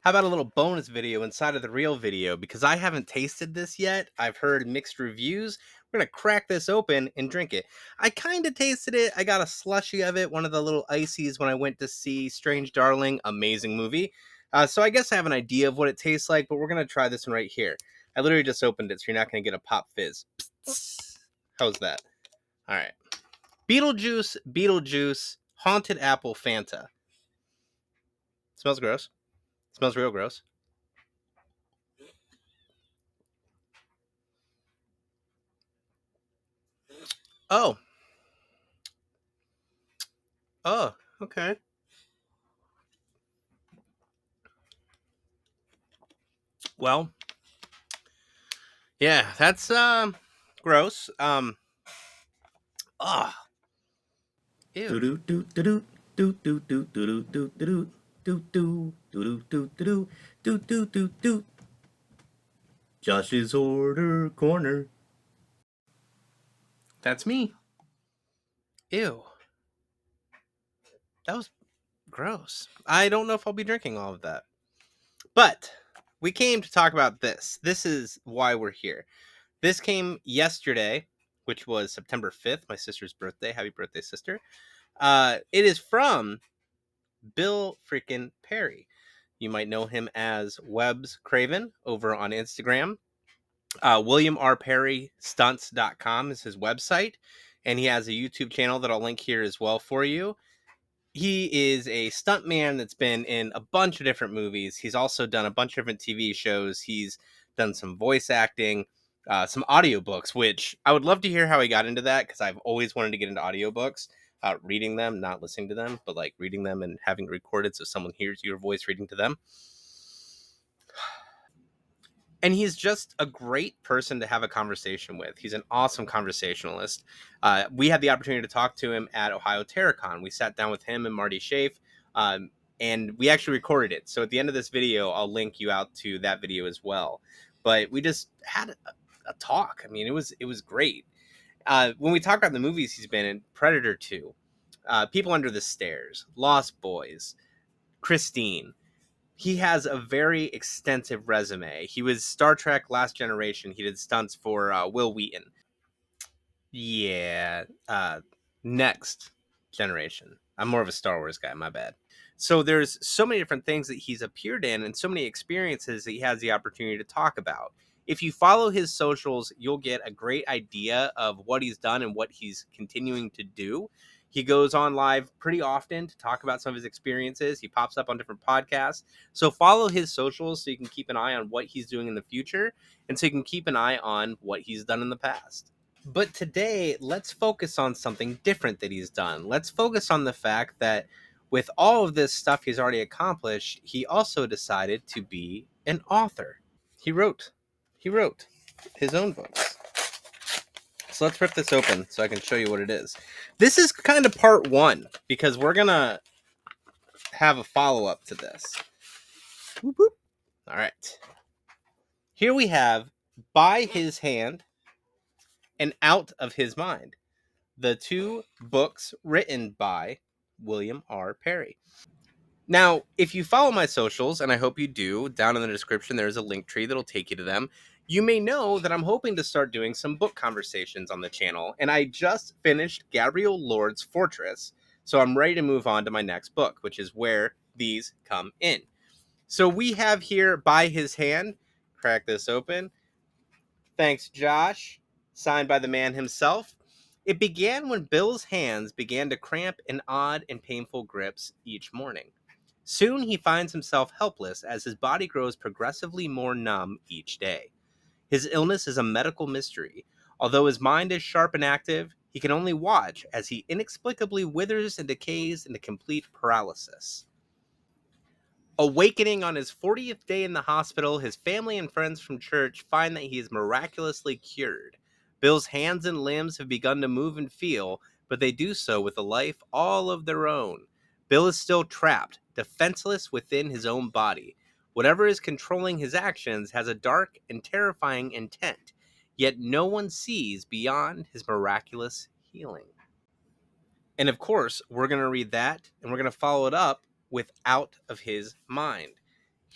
How about a little bonus video inside of the real video? Because I haven't tasted this yet. I've heard mixed reviews. We're going to crack this open and drink it. I kind of tasted it. I got a slushy of it, one of the little ices when I went to see Strange Darling. Amazing movie. So I guess I have an idea of what it tastes like, but we're going to try this one right here. I literally just opened it, so you're not going to get a pop fizz. How's that? All right. Beetlejuice, Haunted Apple Fanta. Smells gross. Smells real gross. Oh. Oh, okay. Well, yeah, that's gross. Oh, ew. Do do do do do do do do do do do do do do do do do do do. Josh's Order Corner. That's me. Ew. That was gross. I don't know if I'll be drinking all of that. But we came to talk about this. This is why we're here. This came yesterday, which was September 5th, my sister's birthday. Happy birthday, sister. It is from Bill freaking Perry. You might know him as Webbs Craven over on Instagram. William R. Perry Stunts.com is his website, and he has a YouTube channel that I'll link here as well for you. He is a stuntman that's been in a bunch of different movies. He's also done a bunch of different TV shows. He's done some voice acting, some audiobooks, which I would love to hear how he got into that because I've always wanted to get into audiobooks. Reading them, not listening to them, but like reading them and having it recorded so someone hears your voice reading to them. And he's just a great person to have a conversation with. He's an awesome conversationalist. We had the opportunity to talk to him at Ohio Terracon. We sat down with him and Marty Schaaf, and we actually recorded it. So at the end of this video, I'll link you out to that video as well. But we just had a talk. I mean, it was great. When we talk about the movies he's been in, Predator 2, People Under the Stairs, Lost Boys, Christine, he has a very extensive resume. He was Star Trek Last Generation. He did stunts for Will Wheaton. Yeah. Next Generation. I'm more of a Star Wars guy, my bad. So there's so many different things that he's appeared in and so many experiences that he has the opportunity to talk about. If you follow his socials, you'll get a great idea of what he's done and what he's continuing to do. He goes on live pretty often to talk about some of his experiences. He pops up on different podcasts. So follow his socials so you can keep an eye on what he's doing in the future and so you can keep an eye on what he's done in the past. But today, let's focus on something different that he's done. Let's focus on the fact that with all of this stuff he's already accomplished, he also decided to be an author. He wrote his own books. So let's rip this open so I can show you what it is. This is kind of part one because we're going to have a follow-up to this. Whoop, whoop. All right. Here we have By His Hand and Out of His Mind, the two books written by William R. Perry. Now, if you follow my socials, and I hope you do, down in the description there's a link tree that'll take you to them. You may know that I'm hoping to start doing some book conversations on the channel, and I just finished Gabrielle Lord's Fortress, so I'm ready to move on to my next book, which is where these come in. So we have here By His Hand. Crack this open. Thanks, Josh. Signed by the man himself. It began when Bill's hands began to cramp in odd and painful grips each morning. Soon he finds himself helpless as his body grows progressively more numb each day. His illness is a medical mystery. Although his mind is sharp and active, he can only watch as he inexplicably withers and decays into complete paralysis. Awakening on his 40th day in the hospital, his family and friends from church find that he is miraculously cured. Bill's hands and limbs have begun to move and feel, but they do so with a life all of their own. Bill is still trapped, defenseless within his own body. Whatever is controlling his actions has a dark and terrifying intent, yet no one sees beyond his miraculous healing. And of course, we're going to read that and we're going to follow it up with Out of His Mind.